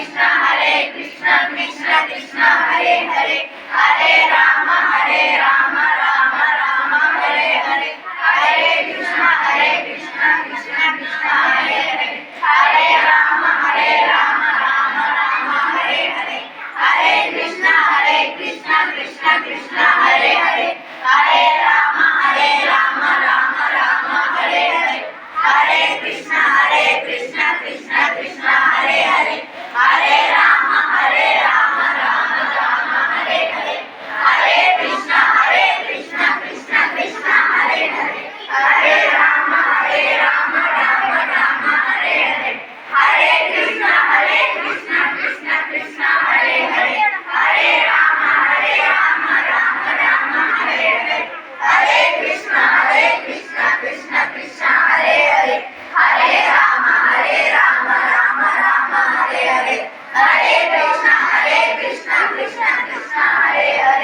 Krishna Krishna Krishna Hare Hare Hare Ram Ram Ram Hare Hare Hare Krishna Krishna Krishna Hare Hare Hare Ram Ram Ram Hare Hare Hare Krishna Krishna Krishna Hare Hare Hare Ram Ram Ram Hare Hare Hare Krishna Krishna Krishna Hare Hare Hare Ram Ram Ram Hare Hare Hare Krishna Krishna Krishna Hare Hare Hare Ram Ram Ram Hare Hare Hare Krishna Krishna Krishna Hare Hare Hare Ram Ram Hare Hare Hare Krishna Krishna Krishna Hare Hare Hare Ram Ram Ram Hare Hare Hare Krishna Krishna Krishna